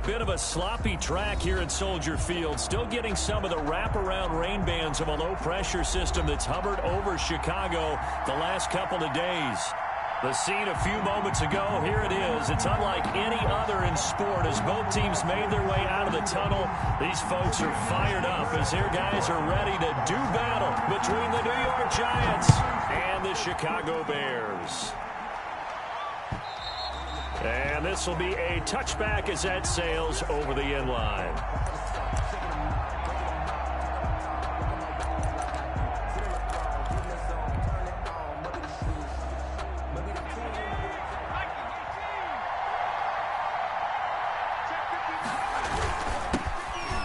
Bit of a sloppy track here at Soldier Field. Still getting some of the wraparound rain bands of a low-pressure system that's hovered over Chicago the last couple of days. The scene a few moments ago, here it is. It's unlike any other in sport as both teams made their way out of the tunnel. These folks are fired up as their guys are ready to do battle between the New York Giants and the Chicago Bears. And this will be a touchback as that sails over the end line.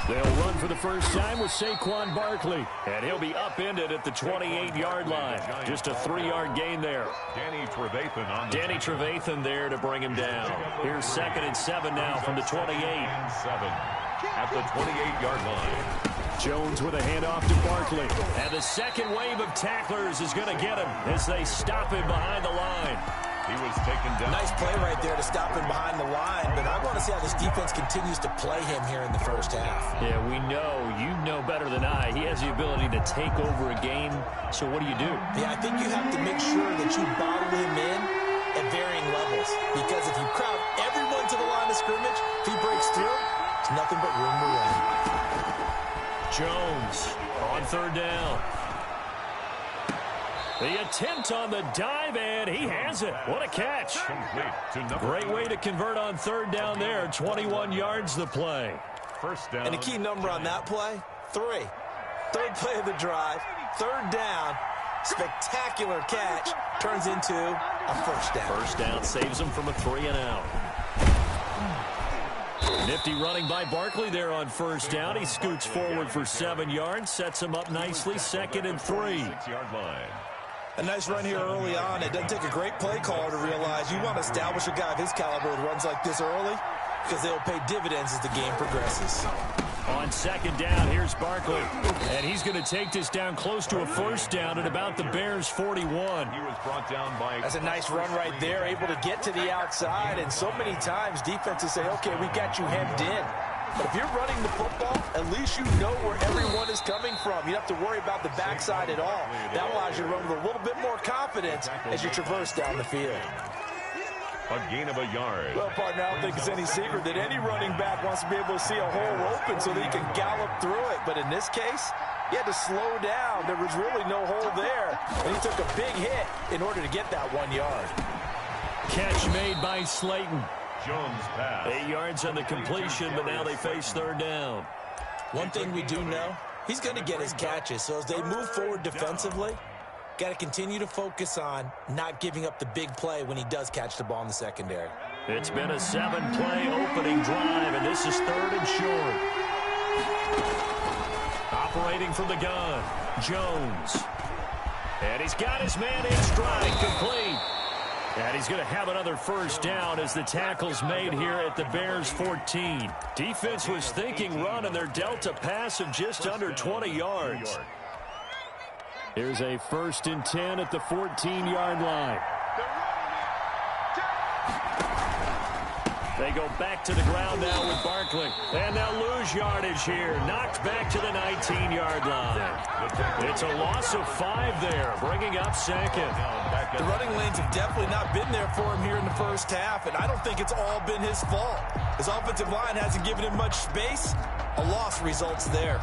They'll run for the first time with Saquon Barkley, and he'll be upended at the 28-yard line. Just a 3-yard gain there. Danny Trevathan there to bring him down. Here's 2nd and 7 now from the 28. And 7 at the 28-yard line. Jones with a handoff to Barkley. And the second wave of tacklers is going to get him as they stop him behind the line. He was taken down. Nice play right there to stop him behind the line, but I want to see how this defense continues to play him here in the first half. Yeah, we know. You know better than I. He has the ability to take over a game, so what do you do? Yeah, I think you have to make sure that you bottle him in at varying levels, because if you crowd everyone to the line of scrimmage, if he breaks through, it's nothing but room to run. Jones on 3rd down. The attempt on the dive, and he has it. What a catch. Great way to convert on 3rd down there. 21 yards the play. First down. And a key number on that play, 3. 3rd play of the drive, 3rd down, spectacular catch, turns into a first down. First down saves him from a 3-and-out. Nifty running by Barkley there on 1st down. He scoots forward for 7 yards, sets him up nicely, 2nd and 3. 6-yard line. A nice run here early on. It doesn't take a great play caller to realize you want to establish a guy of his caliber with runs like this early because they'll pay dividends as the game progresses. On 2nd down, here's Barkley. And he's going to take this down close to a first down at about the Bears' 41. He was brought down by... That's a nice run right there, able to get to the outside. And so many times defenses say, okay, we got you hemmed in. But if you're running the football, at least you know where everyone is coming from. You don't have to worry about the backside at all. That allows you to run with a little bit more confidence as you traverse down the field. A gain of a yard. Well, partner, I don't think it's any secret that any running back wants to be able to see a hole open so that he can gallop through it. But in this case, he had to slow down. There was really no hole there. And he took a big hit in order to get that 1 yard. Catch made by Slayton. Jones pass. 8 yards on the completion, but now they face 3rd down. One thing we do know, he's going to get his catches. So as they move forward defensively, got to continue to focus on not giving up the big play when he does catch the ball in the secondary. It's been a 7-play opening drive, and this is 3rd and short. Operating from the gun, Jones. And he's got his man in stride, complete. And he's going to have another first down as the tackle's made here at the Bears' 14. Defense was thinking run, and they're dealt a pass of just under 20 yards. Here's a 1st and 10 at the 14-yard line. They go back to the ground now with Barkley. And they'll lose yardage here. Knocked back to the 19-yard line. It's a loss of 5 there, bringing up 2nd. The running lanes have definitely not been there for him here in the first half, and I don't think it's all been his fault. His offensive line hasn't given him much space. A loss results there.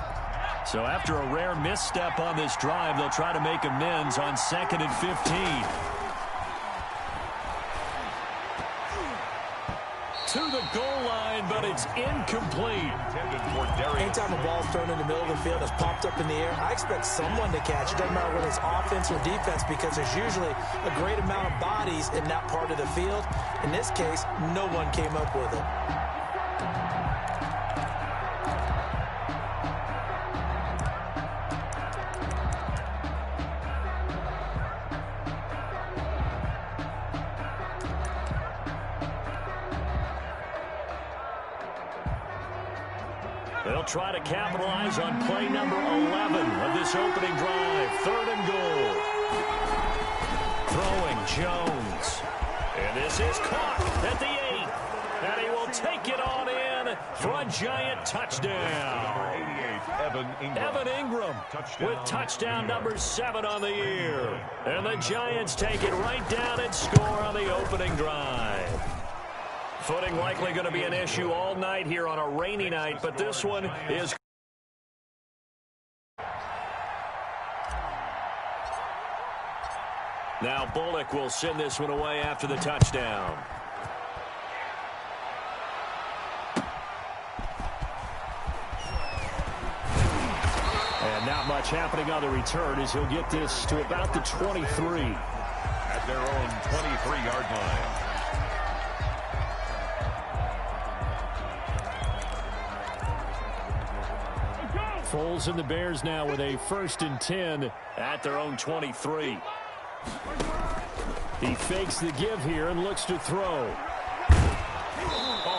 So after a rare misstep on this drive, they'll try to make amends on 2nd and 15. To the goal line, but it's incomplete. Anytime a ball's thrown in the middle of the field, it's popped up in the air, I expect someone to catch it. Doesn't matter whether it's offense or defense, because there's usually a great amount of bodies in that part of the field. In this case, no one came up with it. They'll try to capitalize on play number 11 of this opening drive. 3rd and goal. Throwing Jones. And this is caught at the 8. And he will take it on in Giant touchdown. 88, Evan Ingram with touchdown number 7 on the year. And the Giants take it right down and score on the opening drive. Footing likely going to be an issue all night here on a rainy night, but this one is... Now Bullock will send this one away after the touchdown. And not much happening on the return as he'll get this to about the 23. At their own 23-yard line. Foles and the Bears now with a 1st and 10 at their own 23. He fakes the give here and looks to throw.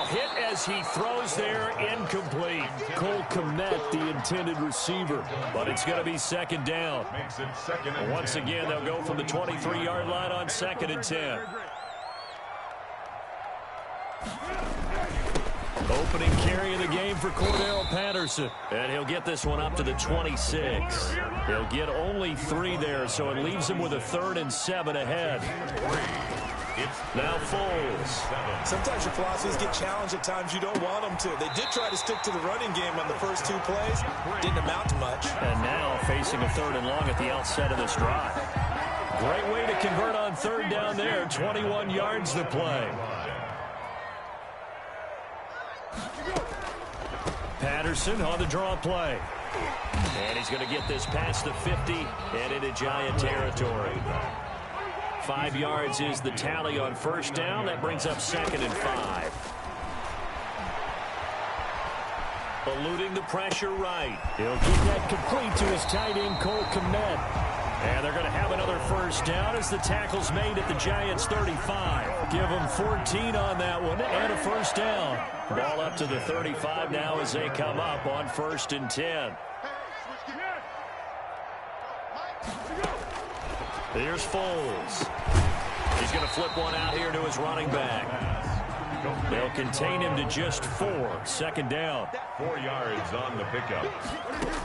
Hit as he throws there, incomplete. Cole Kmet, the intended receiver, but it's going to be 2nd down. Once again, they'll go from the 23-yard line on 2nd and 10. Opening carry of the game for Cordell Patterson. And he'll get this one up to the 26. He'll get only 3 there, so it leaves him with a 3rd and 7 ahead. Now Foles. Sometimes your philosophies get challenged at times you don't want them to. They did try to stick to the running game on the first 2 plays. Didn't amount to much. And now facing a 3rd and long at the outset of this drive. Great way to convert on 3rd down there. 21 yards to play. Patterson on the draw play. And he's going to get this past the 50 and into Giant territory. 5 yards is the tally on 1st down. That brings up 2nd and 5. Eluding the pressure right. He'll get that complete to his tight end, Cole Kmet. And they're going to have another 1st down as the tackle's made at the Giants' 35. Give them 14 on that one and a 1st down. Ball up to the 35 now as they come up on 1st and 10. Here's Foles. He's going to flip one out here to his running back. They'll contain him to just 4. 2nd down. 4 yards on the pickup.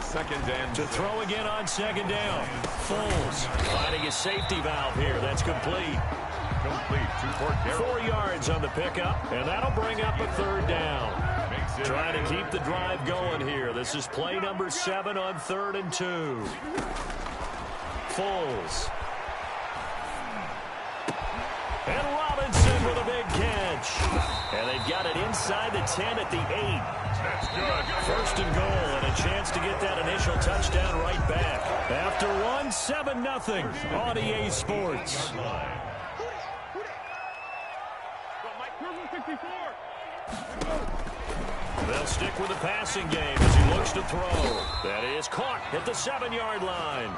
2nd and to throw again on 2nd down. Foles finding his safety valve here. That's complete. Complete. 4 yards on the pickup, and that'll bring up a 3rd down. Trying to keep the drive going here. This is play number 7 on 3rd and 2. Foles. And Robinson with a big catch. And they've got it inside the 10 at the 8. That's good. 1st and goal and a chance to get that initial touchdown right back. After 7-0 on EA Sports. They'll stick with the passing game as he looks to throw. That is caught at the 7-yard line.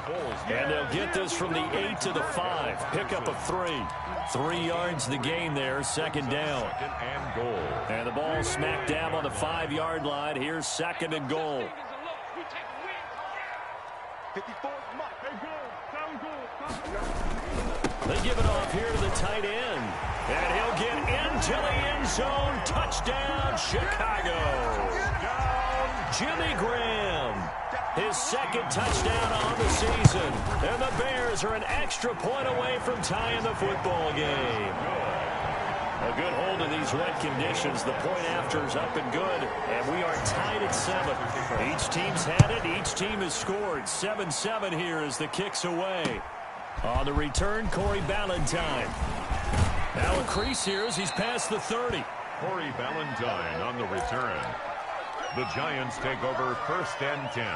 And they'll get this from the 8 to the 5. Pick up a 3. 3 yards the gain there, 2nd down. 2nd and goal. And the ball smack dab on the 5-yard line. Here's 2nd and goal. They give it off here to the tight end. And he'll get into the end zone. Touchdown, Chicago. Jimmy Graham. His 2nd touchdown on the season. And the Bears are an extra point away from tying the football game. A good hold in these wet conditions. The point after is up and good. And we are tied at 7. Each team's had it. Each team has scored. 7-7 here as the kick's away. On the return, Corey Ballantyne. Now a crease here as he's past the 30. Corey Ballantyne on the return. The Giants take over 1st and 10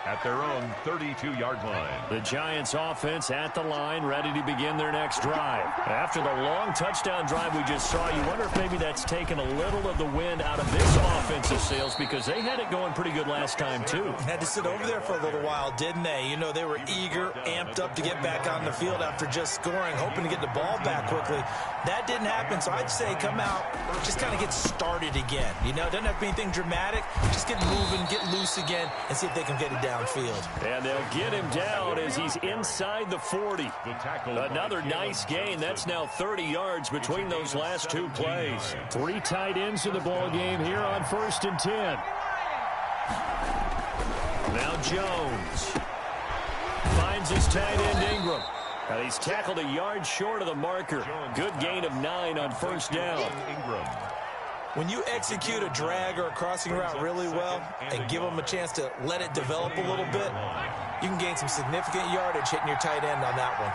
at their own 32-yard line. The Giants offense at the line, ready to begin their next drive. After the long touchdown drive we just saw, you wonder if maybe that's taken a little of the wind out of this offensive sails because they had it going pretty good last time too. Had to sit over there for a little while, didn't they? You know, they were eager, amped pumped up to get back on the field after just scoring, hoping to get the ball back quickly. That didn't happen, so I'd say come out, just kind of get started again. You know, it doesn't have to be anything dramatic. Just get moving, get loose again, and see if they can get it downfield. And they'll get him down as he's inside the 40. Another nice gain. That's now 30 yards between those last two plays. 3 tight ends in the ball game here on 1st and 10. Now Jones finds his tight end Ingram. And he's tackled a yard short of the marker. Good gain of 9 on 1st down. When you execute a drag or a crossing route really well and give them a chance to let it develop a little bit, you can gain some significant yardage hitting your tight end on that one.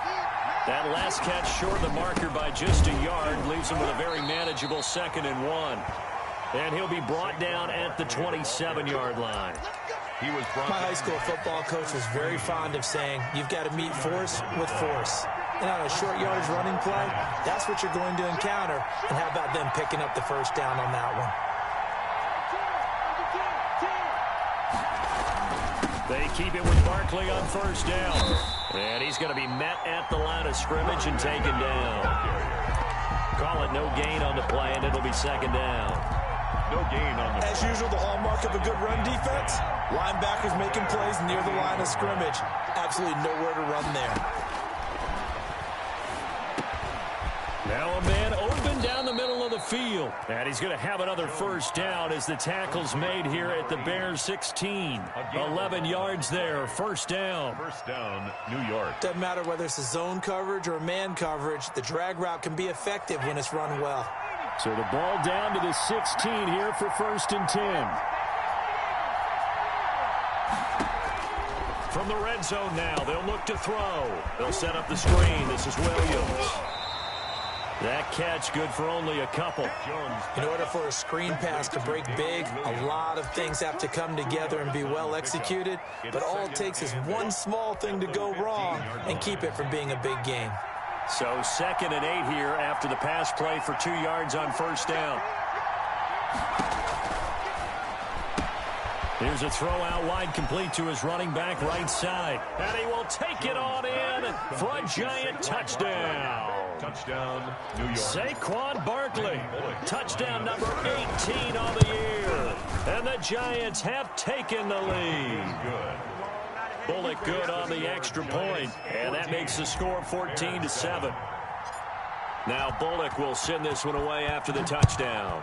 That last catch short of the marker by just a yard leaves him with a very manageable 2nd and 1. And he'll be brought down at the 27-yard line. My high school football coach was very fond of saying, you've got to meet force with force. And on a short yardage running play, that's what you're going to encounter. And how about them picking up the 1st down on that one? They keep it with Barkley on 1st down. And he's going to be met at the line of scrimmage and taken down. Call it no gain on the play, and it'll be 2nd down. No gain on the As usual, the hallmark of a good run defense, linebackers making plays near the line of scrimmage. Absolutely nowhere to run there. Now a man open down the middle of the field. And he's going to have another 1st down as the tackle's made here at the Bears 16. 11 yards there, 1st down. 1st down, New York. Doesn't matter whether it's a zone coverage or man coverage, the drag route can be effective when it's run well. So the ball down to the 16 here for 1st and 10. From the red zone now, they'll look to throw. They'll set up the screen. This is Williams. That catch good for only a couple. In order for a screen pass to break big, a lot of things have to come together and be well executed. But all it takes is one small thing to go wrong and keep it from being a big game. So 2nd and 8 here after the pass play for 2 yards on 1st down. Here's a throw out wide, complete to his running back right side. And he will take it on in for a giant touchdown. Touchdown, New York. Saquon Barkley, touchdown number 18 on the year. And the Giants have taken the lead. Good. Bullock good on the extra point, and that makes the score 14-7. Now Bullock will send this one away after the touchdown.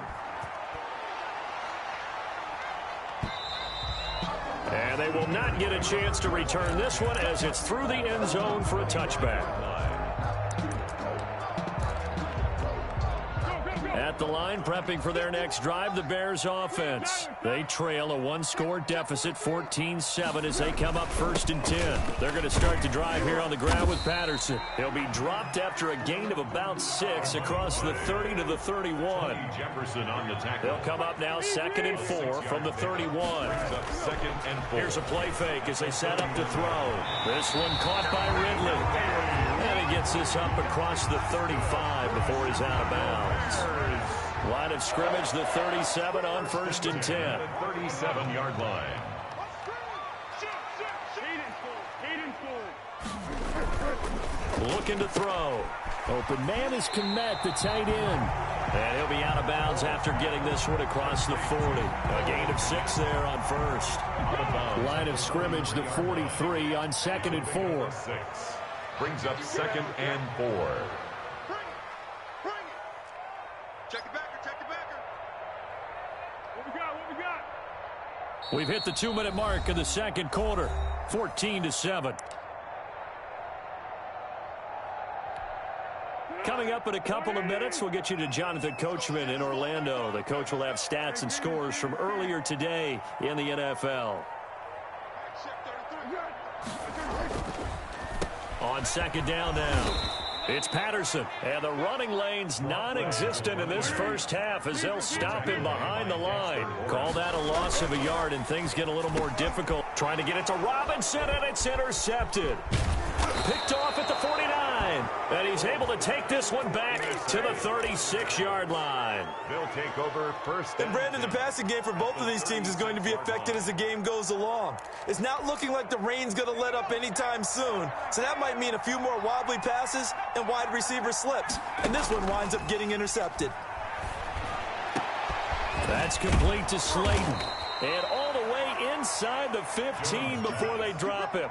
And they will not get a chance to return this one as it's through the end zone for a touchback. At the line, prepping for their next drive, the Bears offense. They trail a 1-score deficit, 14-7, as they come up 1st and 10. They're going to start the drive here on the ground with Patterson. He'll be dropped after a gain of about 6 across the 30 to the 31. Jefferson on the tackle. They'll come up now 2nd and 4 from the 31. 2nd and 4. Here's a play fake as they set up to throw. This one caught by Ridley. And he gets this up across the 35 before he's out of bounds. Line of scrimmage, the 37 on 1st and 10. 37-yard line. Looking to throw. Open man is Kmet, the tight end. And he'll be out of bounds after getting this one across the 40. A gain of 6 there on 1st. Line of scrimmage, the 43 on 2nd and 4. 6. Brings up 2nd and 4. Check the backer, check the backer. What we got? We've hit the 2-minute mark of the 2nd quarter. 14-7. Coming up in a couple of minutes, we'll get you to Jonathan Coachman in Orlando. The coach will have stats and scores from earlier today in the NFL. On 2nd down now. It's Patterson, and the running lane's non-existent in this 1st half as they'll stop him behind the line. Call that a loss of a yard, and things get a little more difficult. Trying to get it to Robinson, and it's intercepted. Picked off at the 49. And he's able to take this one back to the 36-yard line. They'll take over first. And Brandon, the passing game for both of these teams is going to be affected as the game goes along. It's not looking like the rain's going to let up anytime soon, so that might mean a few more wobbly passes and wide receiver slips. And this one winds up getting intercepted. That's complete to Slayton. And all the way inside the 15 before they drop him.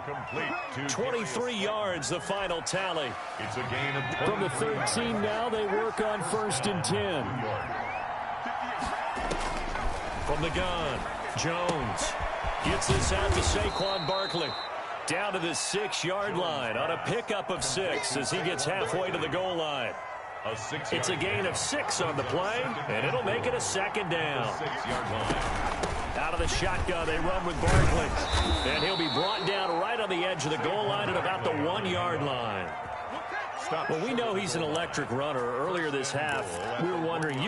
23 yards, the final tally. It's a gain of 20. From the 13 now, they work on 1st and 10. From the gun, Jones gets this out to Saquon Barkley. Down to the 6-yard line on a pickup of 6 as he gets halfway to the goal line. It's a gain of 6 on the play, and it'll make it a 2nd down. 6-yard line. Out of the shotgun, they run with Barkley. And he'll be brought down right on the edge of the goal line at about the 1-yard line. Well, we know he's an electric runner. Earlier this half, you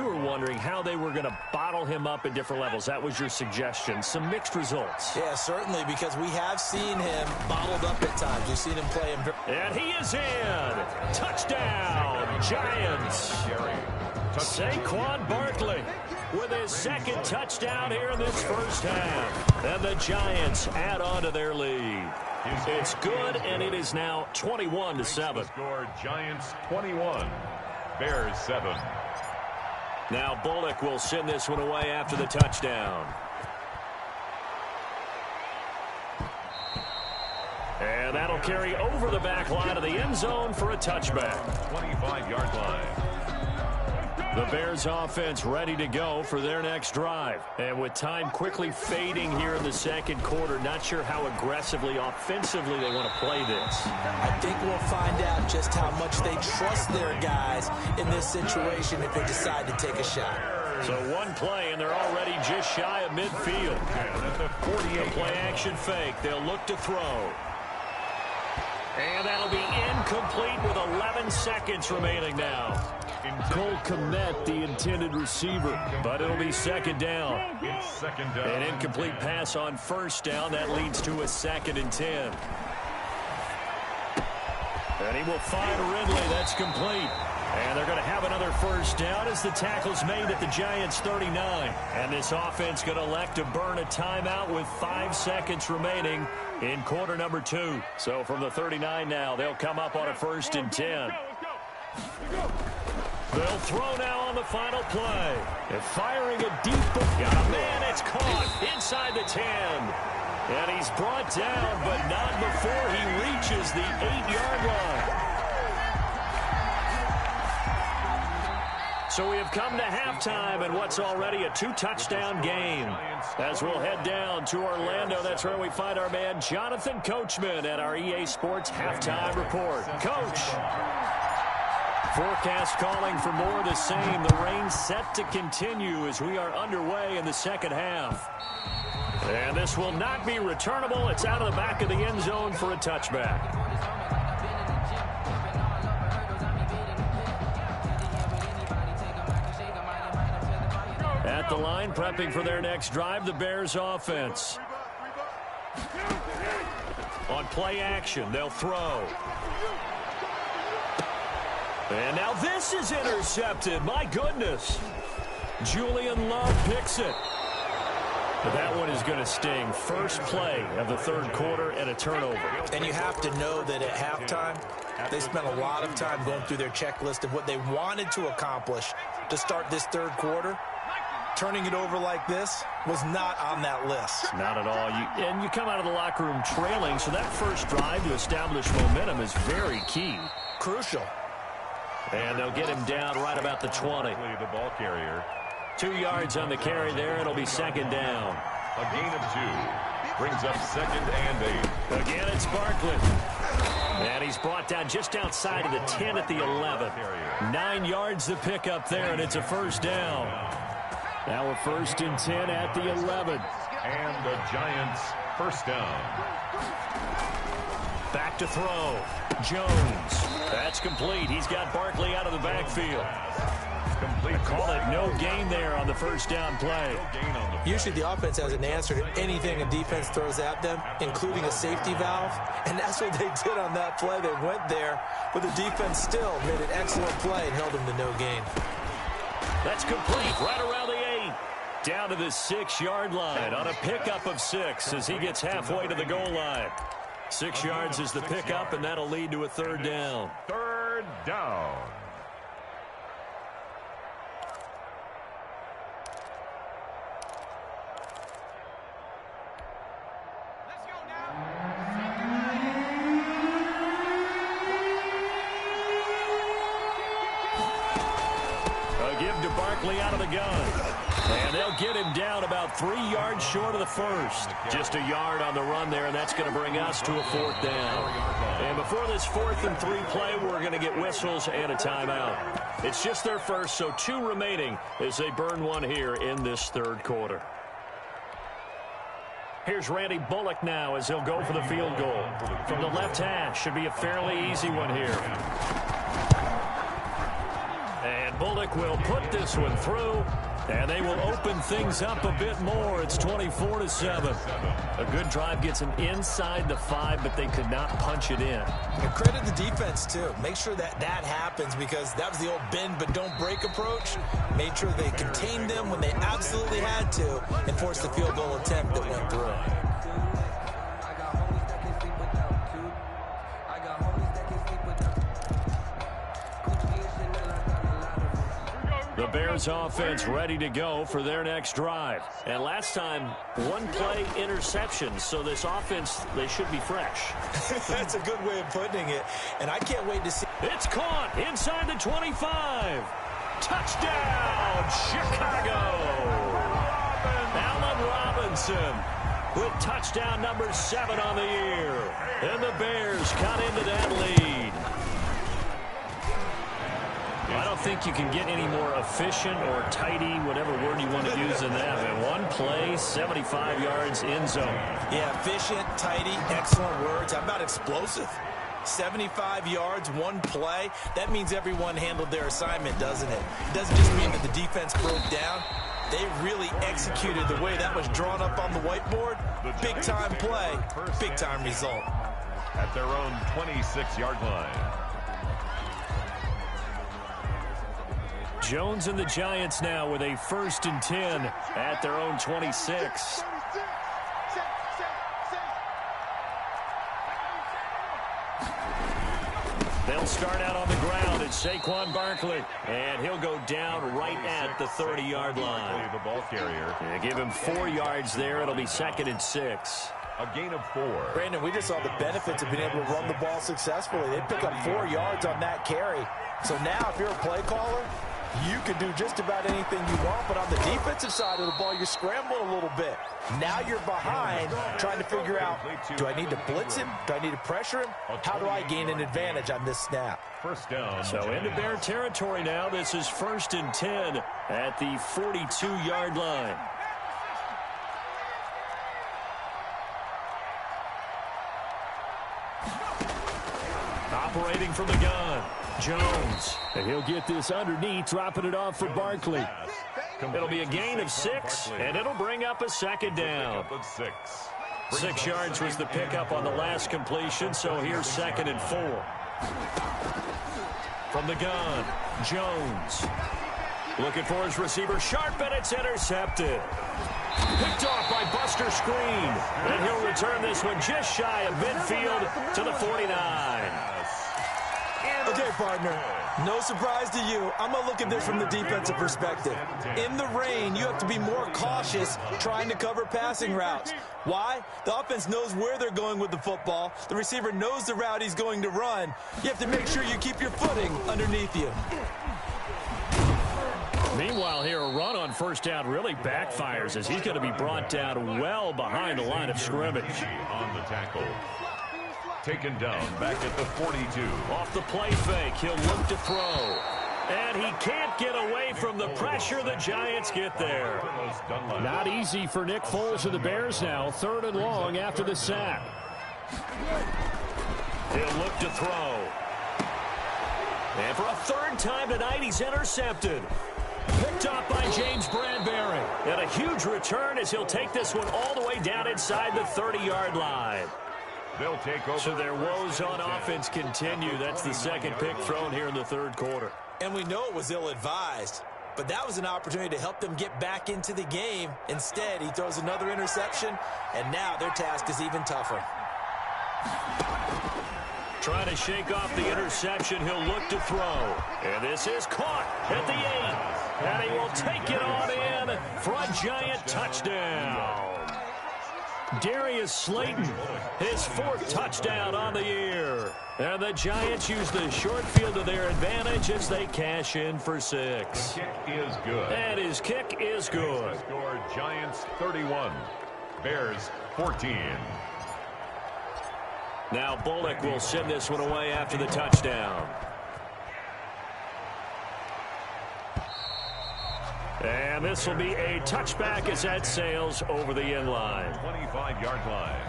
were wondering how they were going to bottle him up at different levels. That was your suggestion. Some mixed results. Yeah, certainly, because we have seen him bottled up at times. We've seen him play him. And he is in. Touchdown, Giants. Saquon Barkley with his 2nd touchdown here in this first half. And the Giants add on to their lead. It's good, and it is now 21-7. Score Giants 21, Bears 7. Now Bullock will send this one away after the touchdown. And that'll carry over the back line of the end zone for a touchback. 25-yard line. The Bears offense ready to go for their next drive. And with time quickly fading here in the 2nd quarter, not sure how aggressively, offensively they want to play this. I think we'll find out just how much they trust their guys in this situation if they decide to take a shot. So one play, and they're already just shy of midfield. At the 48. The play action fake. They'll look to throw. And that'll be incomplete with 11 seconds remaining now. Cole Kmet, the intended receiver. But it'll be 2nd down. It's 2nd down. An incomplete pass on 1st down. That leads to a 2nd and 10. And he will find Ridley. That's complete. And they're going to have another 1st down as the tackle's made at the Giants' 39. And this offense going to elect to burn a timeout with 5 seconds remaining in quarter number 2. So from the 39 now, they'll come up on a 1st and 10. They'll throw now on the final play. And firing a deep ball. Got a man. It's caught inside the 10. And he's brought down, but not before he reaches the 8-yard line. So we have come to halftime and what's already a 2-touchdown game. As we'll head down to Orlando, that's where we find our man Jonathan Coachman at our EA Sports Halftime Report. Coach. Forecast calling for more of the same. The rain set to continue as we are underway in the 2nd half. And this will not be returnable. It's out of the back of the end zone for a touchback. At the line, prepping for their next drive, the Bears offense. On play action, they'll throw. And now this is intercepted. My goodness. Julian Love picks it. But that one is going to sting. First play of the 3rd quarter and a turnover. And you have to know that at halftime, they spent a lot of time going through their checklist of what they wanted to accomplish to start this 3rd quarter. Turning it over like this was not on that list. Not at all. And you come out of the locker room trailing, so that first drive to establish momentum is very key. Crucial. And they'll get him down right about the 20. The ball carrier. 2 yards on the carry there. It'll be 2nd down. A gain of 2. Brings up 2nd and 8. Again, it's Barkley. And he's brought down just outside of the 10 at the 11. 9 yards to pick up there, and it's a 1st down. Now a 1st and 10 at the 11. And the Giants 1st down. Back to throw. Jones. That's complete. He's got Barkley out of the backfield. Complete Call it no gain there on the first down play. Usually the offense has an answer to anything a defense throws at them, including a safety valve. And that's what they did on that play. They went there, but the defense still made an excellent play and held them to no gain. That's complete right around the 8. Down to the 6-yard line on a pickup of 6 as he gets halfway to the goal line. 6 yards is the pickup, and that'll lead to a third down. Third down. Out of the gun. And they'll get him down about 3 yards short of the first. Just a yard on the run there, and that's going to bring us to a fourth down. And before this 4th and 3 play, we're going to get whistles and a timeout. It's just their first, so 2 remaining as they burn one here in this third quarter. Here's Randy Bullock now as he'll go for the field goal. From the left hash, should be a fairly easy one here. And Bullock will put this one through, and they will open things up a bit more. It's 24-7. A good drive gets them inside the 5, but they could not punch it in. And credit the defense, too. Make sure that happens, because that was the old bend but don't break approach. Made sure they contained them when they absolutely had to and forced the field goal attempt that went through. The Bears offense ready to go for their next drive. And last time, 1 play interception. So this offense, they should be fresh. That's a good way of putting it. And I can't wait to see. It's caught inside the 25. Touchdown, Chicago. Allen Robinson with touchdown number 7 on the year. And the Bears cut into that lead. I don't think you can get any more efficient or tidy, whatever word you want to use in that. And 1 play, 75 yards, end zone. Yeah, efficient, tidy, excellent words. How about explosive? 75 yards, 1 play. That means everyone handled their assignment, doesn't it? It doesn't just mean that the defense broke down. They really executed the way that was drawn up on the whiteboard. Big-time play, big-time result. At their own 26-yard line. Jones and the Giants now with a 1st and 10 at their own 26. They'll start out on the ground. It's Saquon Barkley, and he'll go down right at the 30-yard line. The ball carrier. Yeah, give him 4 yards there. It'll be 2nd and 6. A gain of 4. Brandon, we just saw the benefits of being able to run the ball successfully. They pick up 4 yards on that carry. So now if you're a play caller, you can do just about anything you want, but on the defensive side of the ball, you're scrambling a little bit. Now you're behind, trying to figure out, do I need to blitz him? Do I need to pressure him? How do I gain an advantage on this snap? First down. So into Bear territory now. This is 1st and 10 at the 42-yard line. Operating from the gun, Jones. And he'll get this underneath, dropping it off for Barkley. It'll be a gain of 6, and it'll bring up a 2nd down. 6 yards was the pickup on the last completion, so here's 2nd and 4. From the gun, Jones. Looking for his receiver, Sharp, and it's intercepted. Picked off by Buster Screen. And he'll return this one just shy of midfield to the 49. Okay, partner, no surprise to you. I'm going to look at this from the defensive perspective. In the rain, you have to be more cautious trying to cover passing routes. Why? The offense knows where they're going with the football. The receiver knows the route he's going to run. You have to make sure you keep your footing underneath you. Meanwhile, here, a run on first down really backfires as he's going to be brought down well behind the line of scrimmage. On the tackle. Taken down back at the 42. Off the play fake, he'll look to throw. And he can't get away from the pressure. The Giants get there. Not easy for Nick Foles of the Bears now. 3rd and long after the sack. He'll look to throw. And for a 3rd time tonight, he's intercepted. Picked off by James Bradbury. And a huge return as he'll take this one all the way down inside the 30-yard line. They'll take over. So their woes on offense continue. That's the second pick thrown here in the third quarter. And we know it was ill-advised, but that was an opportunity to help them get back into the game. Instead, he throws another interception, and now their task is even tougher. Trying to shake off the interception, he'll look to throw. And this is caught at the 8. And he will take it on in for a giant touchdown. Darius Slayton, his 4th touchdown on the year. And the Giants use the short field to their advantage as they cash in for 6. The kick is good. And his kick is good. Score Giants 31, Bears 14. Now Bullock will send this one away after the touchdown. And this will be a touchback as that sails over the end line. 25-yard line.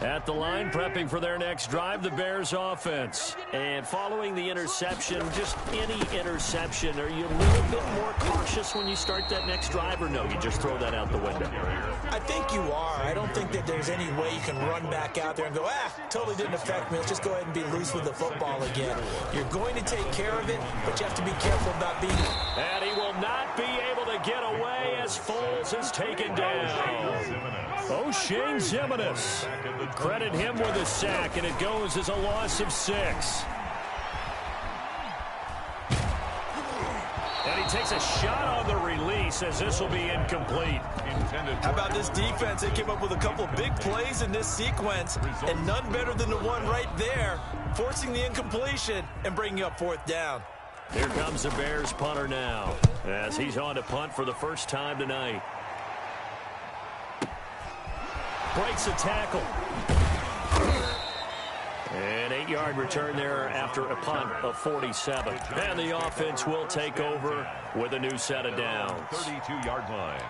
At the line, prepping for their next drive, the Bears offense. And following the interception, just any interception, are you a little bit more cautious when you start that next drive, or no, you just throw that out the window? I think you are. I don't think that there's any way you can run back out there and go, totally didn't affect me. Let's just go ahead and be loose with the football again. You're going to take care of it, but you have to be careful about being... And he will not be able to get away as Foles is taken down. O'Shane Zimenez. Credit him with a sack, and it goes as a loss of 6. And he takes a shot on the release as this will be incomplete. How about this defense? They came up with a couple big plays in this sequence, and none better than the one right there, forcing the incompletion and bringing up 4th down. Here comes the Bears punter now, as he's on to punt for the first time tonight. Breaks a tackle. An 8-yard return there after a punt of 47. And the offense will take over with a new set of downs. 32-yard line.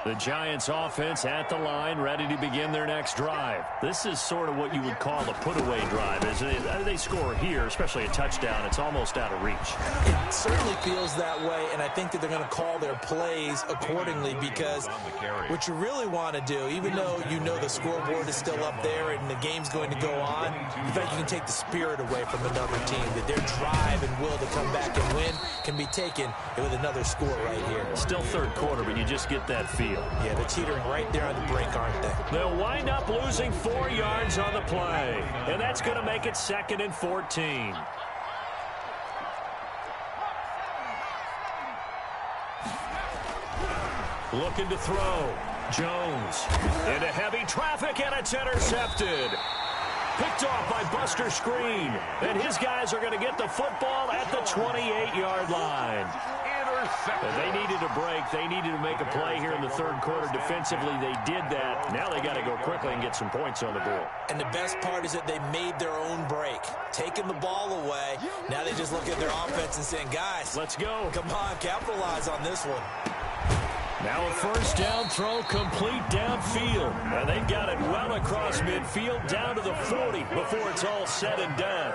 The Giants offense at the line, ready to begin their next drive. This is sort of what you would call a put-away drive, isn't it? They score here, especially a touchdown. It's almost out of reach. It certainly feels that way, and I think that they're going to call their plays accordingly, because what you really want to do, even though you know the scoreboard is still up there and the game's going to go on, in fact, you can take the spirit away from another team, that their drive and will to come back and win can be taken with another score right here. Still third quarter, but you just get that feel. Yeah, they're teetering right there on the brink, aren't they? They'll wind up losing 4 yards on the play, and that's going to make it 2nd and 14. Looking to throw. Jones into heavy traffic, and it's intercepted. Picked off by Buster Screen, and his guys are going to get the football at the 28-yard line. They needed a break. They needed to make a play here in the third quarter. Defensively, they did that. Now they got to go quickly and get some points on the board. And the best part is that they made their own break, taking the ball away. Now they just look at their offense and saying, guys, let's go. Come on, capitalize on this one. Now a first down throw complete downfield. And they've got it well across midfield down to the 40 before it's all said and done.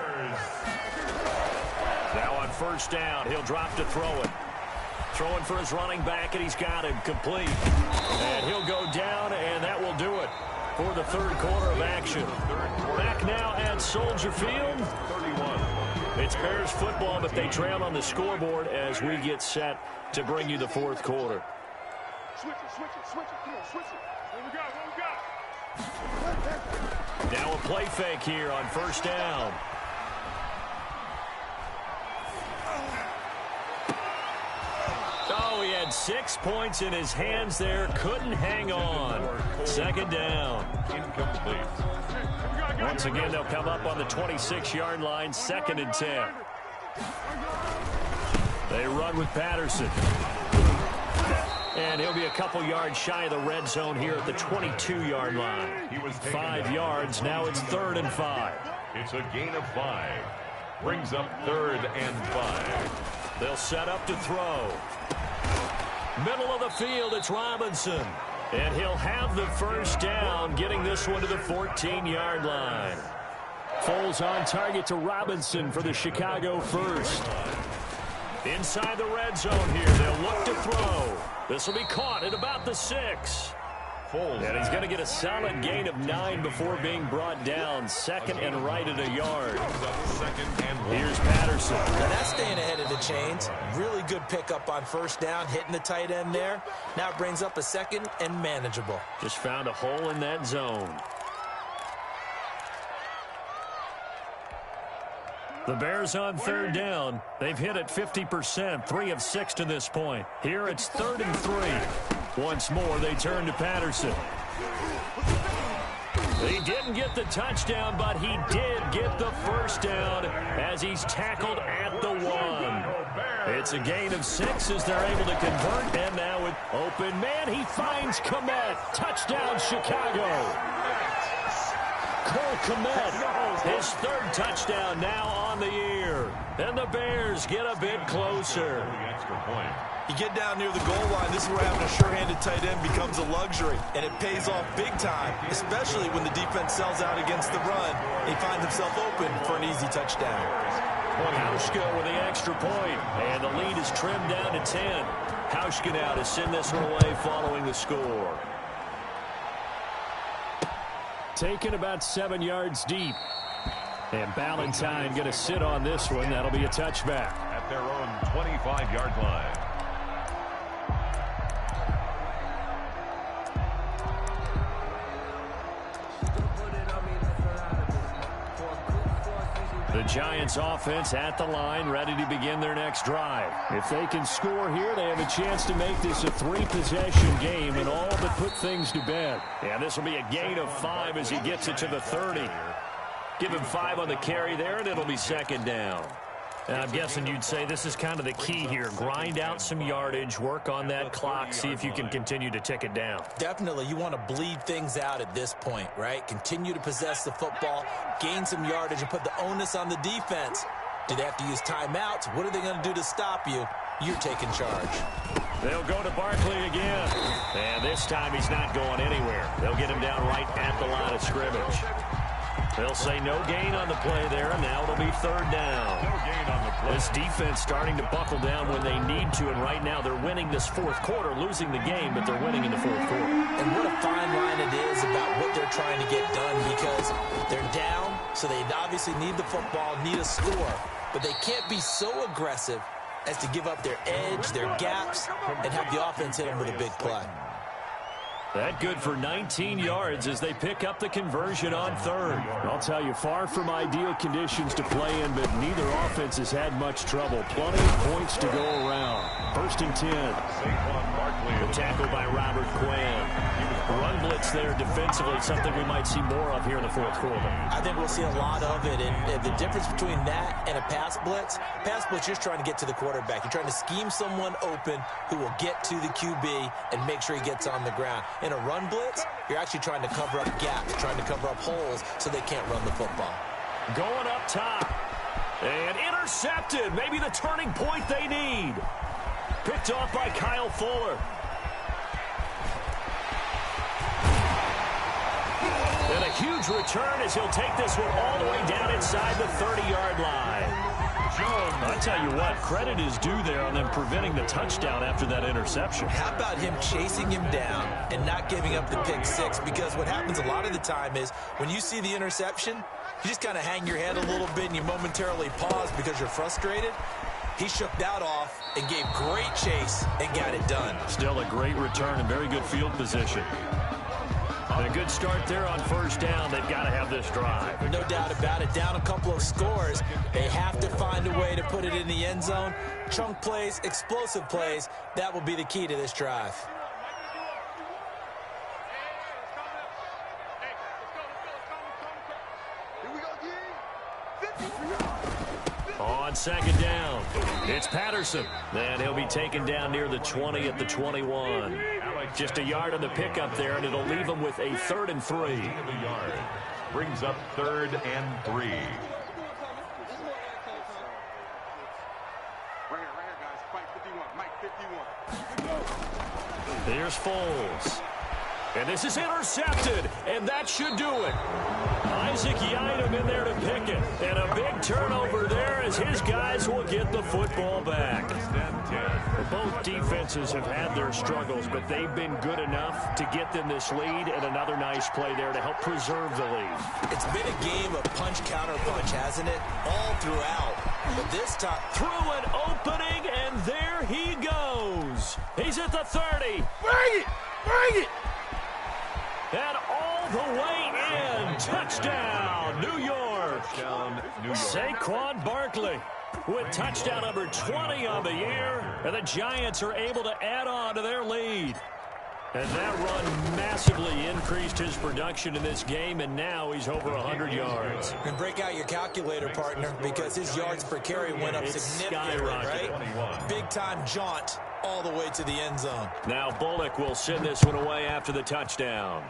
Now on first down, he'll drop to throw it. Throwing for his running back, and he's got him complete. And he'll go down, and that will do it for the third quarter of action. Back now at Soldier Field. 31. It's Bears football, but they trail on the scoreboard as we get set to bring you the fourth quarter. Switch it. Come on, switch it. What we got? Now a play fake here on first down. Oh, he had 6 points in his hands there. Couldn't hang on. Second down. Incomplete. Once again, they'll come up on the 26-yard line, 2nd and 10. They run with Patterson. And he'll be a couple yards shy of the red zone here at the 22-yard line. 5 yards. Now it's 3rd and 5. It's a gain of 5. Brings up 3rd and 5. They'll set up to throw. Middle of the field, it's Robinson. And he'll have the first down, getting this one to the 14-yard line. Foles on target to Robinson for the Chicago first. Inside the red zone here, they'll look to throw. This will be caught at about the 6. And he's going to get a solid gain of 9 before being brought down. Second and right at a yard. Here's Patterson. Now that's staying ahead of the chains. Really good pickup on first down, hitting the tight end there. Now it brings up a second and manageable. Just found a hole in that zone. The Bears on third down. They've hit it 50%, 3 of 6 to this point. Here it's 3rd and 3. Once more, they turn to Patterson. He didn't get the touchdown, but he did get the first down as he's tackled at the 1. It's a gain of 6 as they're able to convert, and now with open man, he finds Kmet. Touchdown, Chicago. Cole Kmet, his 3rd touchdown now on the year. And the Bears get a bit closer. You get down near the goal line, this is where having a sure-handed tight end becomes a luxury, and it pays off big time, especially when the defense sells out against the run. He finds himself open for an easy touchdown. Hauschka with the extra point, and the lead is trimmed down to 10. Hauschka now to send this one away following the score. Taken about 7 yards deep. And Ballantyne going to sit on this one. That'll be a touchback. At their own 25-yard line. The Giants offense at the line, ready to begin their next drive. If they can score here, they have a chance to make this a 3-possession game and all but put things to bed. Yeah, this will be a gain of 5 as he gets it to the 30. Give him 5 on the carry there, and it'll be second down. And I'm guessing you'd say this is kind of the key here. Grind out some yardage, work on that clock, see if you can continue to tick it down. Definitely, you want to bleed things out at this point, right? Continue to possess the football, gain some yardage, and put the onus on the defense. Do they have to use timeouts? What are they going to do to stop you? You're taking charge. They'll go to Barkley again. And this time he's not going anywhere. They'll get him down right at the line of scrimmage. They'll say no gain on the play there, and now it'll be 3rd down. No gain on the play. This defense starting to buckle down when they need to, and right now they're winning this 4th quarter, losing the game, but they're winning in the 4th quarter. And what a fine line it is about what they're trying to get done, because they're down, so they obviously need the football, need a score, but they can't be so aggressive as to give up their edge, their gaps, and have the offense hit them with a big play. That good for 19 yards as they pick up the conversion on 3rd. I'll tell you, far from ideal conditions to play in, but neither offense has had much trouble. Plenty of points to go around. 1st and 10. The tackle by Robert Quinn. Run blitz there defensively, something we might see more of here in the 4th quarter. I think we'll see a lot of it, and the difference between that and a pass blitz, you're just trying to get to the quarterback. You're trying to scheme someone open who will get to the QB and make sure he gets on the ground. In a run blitz, you're actually trying to cover up gaps, trying to cover up holes so they can't run the football. Going up top. And intercepted. Maybe the turning point they need. Picked off by Kyle Fuller. And a huge return as he'll take this one all the way down inside the 30-yard line. I tell you what, credit is due there on them preventing the touchdown after that interception. How about him chasing him down and not giving up the pick 6? Because what happens a lot of the time is when you see the interception, you just kind of hang your head a little bit and you momentarily pause because you're frustrated. He shook that off and gave great chase and got it done. Still a great return and very good field position. And a good start there on 1st down. They've got to have this drive. No doubt about it. Down a couple of scores. They have to find a way to put it in the end zone. Chunk plays, explosive plays. That will be the key to this drive. On 2nd down, it's Patterson. And he'll be taken down near the 20 at the 21. Just a yard on the pickup there, and it'll leave him with a 3rd and 3. Brings up 3rd and 3. Right here, guys. Fight 51. Mike 51. Here's Foles. And this is intercepted, and that should do it. Isaac Yiadom in there to pick it. And a big turnover there as his guys will get the football back. Both defenses have had their struggles, but they've been good enough to get them this lead, and another nice play there to help preserve the lead. It's been a game of punch-counter-punch, hasn't it? All throughout. But this time, through an opening, and there he goes. He's at the 30. Bring it! Bring it! And all the way in. Touchdown, New York. Saquon Barkley with touchdown number 20 on the year. And the Giants are able to add on to their lead. And that run massively increased his production in this game, and now he's over 100 yards. And break out your calculator, partner, because his yards per carry went up significantly, right? Big-time jaunt all the way to the end zone. Now Bullock will send this one away after the touchdown.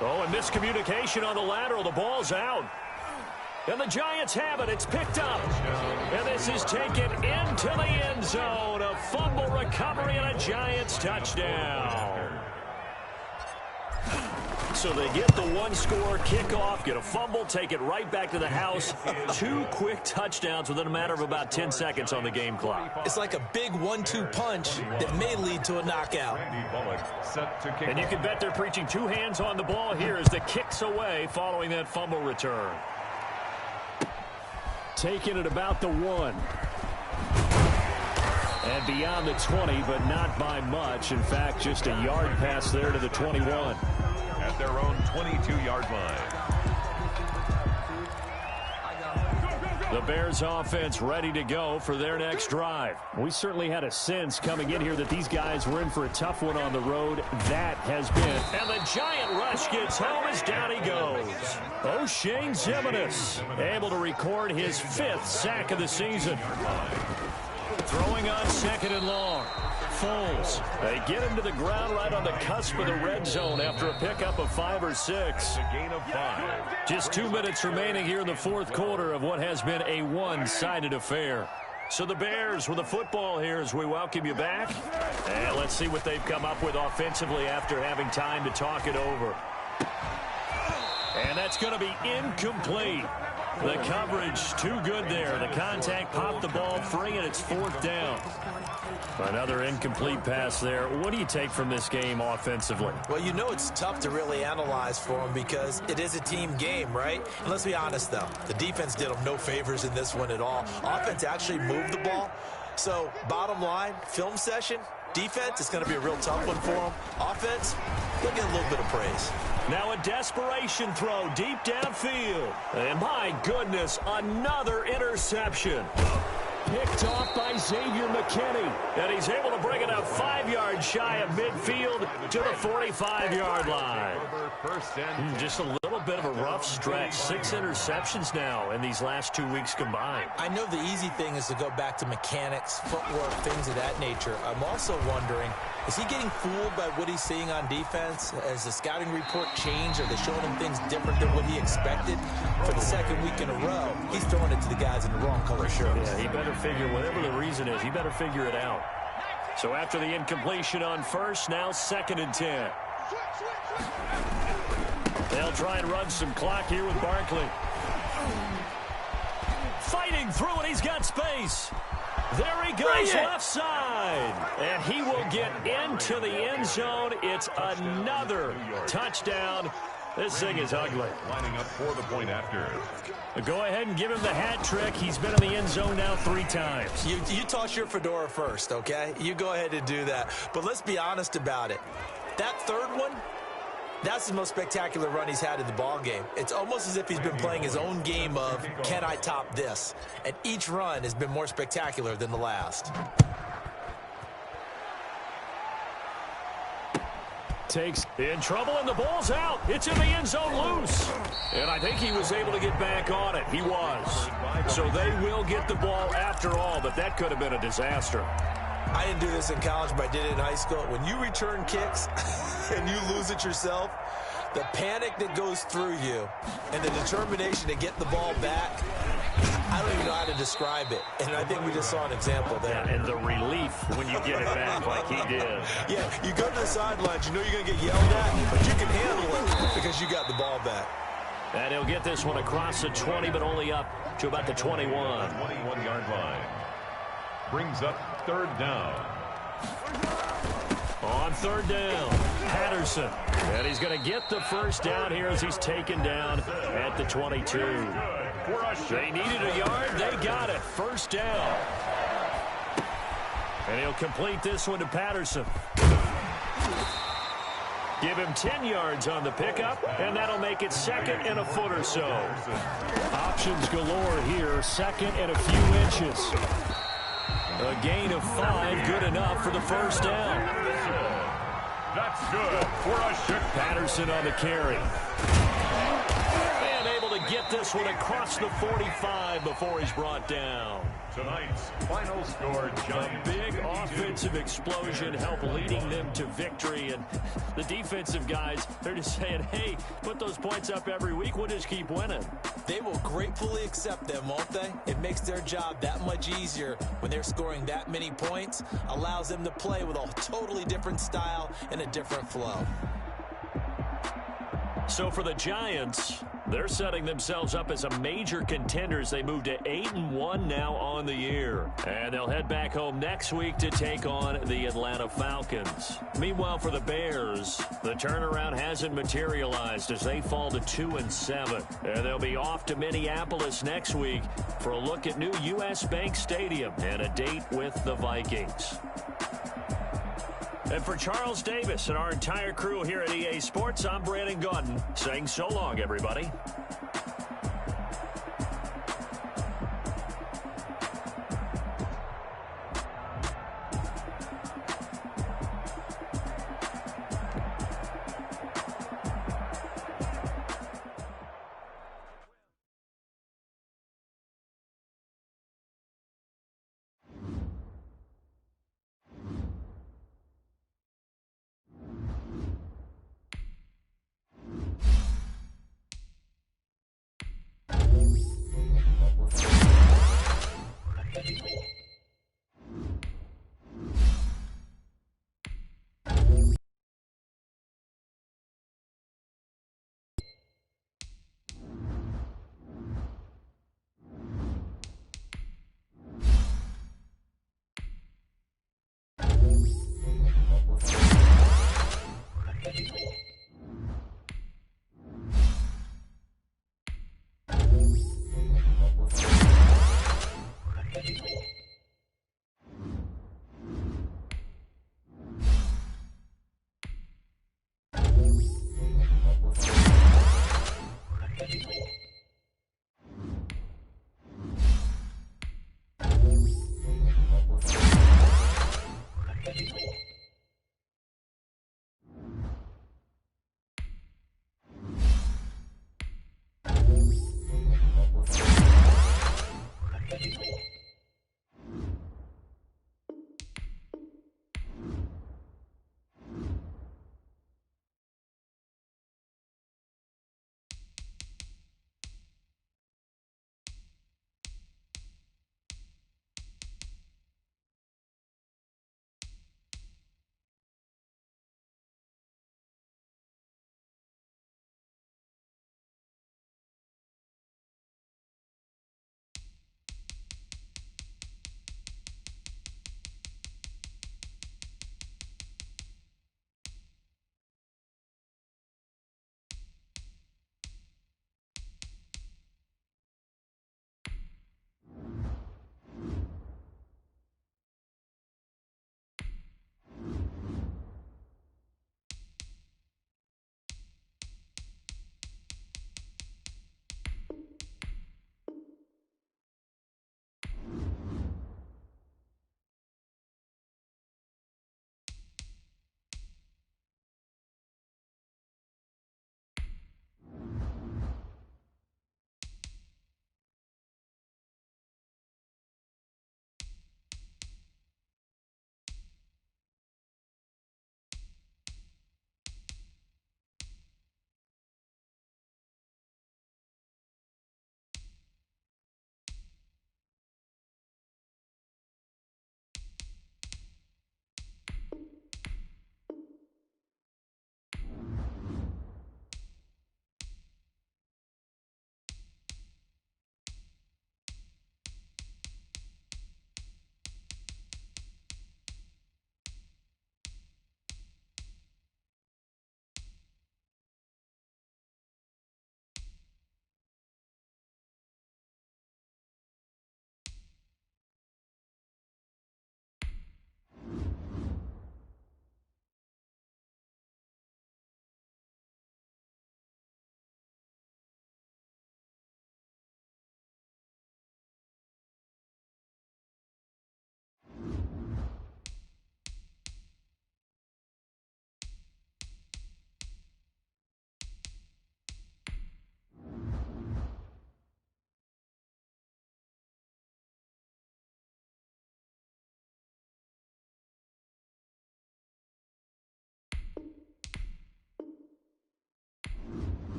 Oh, and miscommunication on the lateral. The ball's out. And the Giants have it. It's picked up. And this is taken into the end zone. A fumble recovery and a Giants touchdown. So they get the one-score kickoff, get a fumble, take it right back to the house. 2 quick touchdowns within a matter of about 10 seconds on the game clock. It's like a big 1-2 punch that may lead to a knockout. And you can bet they're preaching 2 hands on the ball here as the kick's away following that fumble return. Taking it about the 1. And beyond the 20, but not by much. In fact, just a yard pass there to the 21. At their own 22-yard line. The Bears offense ready to go for their next drive. We certainly had a sense coming in here that these guys were in for a tough one on the road. That has been. And the giant rush gets home as down he goes. O'Shane Ximines able to record his 5th sack of the season. Throwing on 2nd and long. Foles. They get him to the ground right on the cusp of the red zone after a pickup of 5 or 6. A gain of 5. Just 2 minutes remaining here in the 4th quarter of what has been a one-sided affair. So the Bears with the football here as we welcome you back. And let's see what they've come up with offensively after having time to talk it over. And that's going to be incomplete. The coverage too good there. The contact popped the ball free, and it's 4th down. Another incomplete pass there. What do you take from this game offensively? Well, you know it's tough to really analyze for them because it is a team game, right? And let's be honest, though. The defense did them no favors in this one at all. Offense actually moved the ball. So, bottom line, film session, defense is going to be a real tough one for them. Offense, they'll get a little bit of praise. Now a desperation throw deep downfield. And my goodness, another interception. Picked off by Xavier McKinney. And he's able to bring it up 5 yards shy of midfield to the 45-yard line. Just a little bit of a rough stretch. 6 interceptions now in these last 2 weeks combined. I know the easy thing is to go back to mechanics, footwork, things of that nature. I'm also wondering, is he getting fooled by what he's seeing on defense? Has the scouting report changed? Are they showing him things different than what he expected? For the 2nd week in a row, he's throwing it to the guys in the wrong color shirts. Yeah, he better figure, whatever the reason is, he better figure it out. So after the incompletion on 1st, now 2nd and 10. They'll try and run some clock here with Barkley. Fighting through it, he's got space. There he goes, left side. And he will get into the end zone. It's another touchdown. This thing is ugly. Lining up for the point after. Go ahead and give him the hat trick. He's been in the end zone now 3 times. You toss your fedora first, okay? You go ahead and do that. But let's be honest about it. That 3rd one, that's the most spectacular run he's had in the ball game. It's almost as if he's been playing his own game of, can I top this? And each run has been more spectacular than the last. Takes in trouble, and the ball's out. It's in the end zone loose. And I think he was able to get back on it. He was. So they will get the ball after all, but that could have been a disaster. I didn't do this in college, but I did it in high school. When you return kicks and you lose it yourself, the panic that goes through you and the determination to get the ball back, I don't even know how to describe it, and I think we just saw an example there. Yeah, and the relief when you get it back like he did. Yeah, you go to the sidelines, you know you're going to get yelled at, but you can handle it because you got the ball back. And he'll get this one across the 20, but only up to about the 21. 21-yard line. Brings up third down. On third down, Patterson. And he's going to get the first down here as he's taken down at the 22. They needed a yard. They got it. First down. And he'll complete this one to Patterson. Give him 10 yards on the pickup, and that'll make it second and a foot or so. Options galore here. Second and a few inches. A gain of 5, good enough for the first down. That's good for a shot. Patterson on the carry. And able to get this one across the 45 before he's brought down. Tonight's final score, Giants. Big offensive explosion help leading them to victory. And the defensive guys, they're just saying, hey, put those points up every week. We'll just keep winning. They will gratefully accept them, won't they? It makes their job that much easier when they're scoring that many points. Allows them to play with a totally different style and a different flow. So for the Giants, they're setting themselves up as a major contender as they move to 8-1 now on the year. And they'll head back home next week to take on the Atlanta Falcons. Meanwhile, for the Bears, the turnaround hasn't materialized as they fall to 2-7. And they'll be off to Minneapolis next week for a look at new U.S. Bank Stadium and a date with the Vikings. And for Charles Davis and our entire crew here at EA Sports, I'm Brandon Gaudin saying so long, everybody.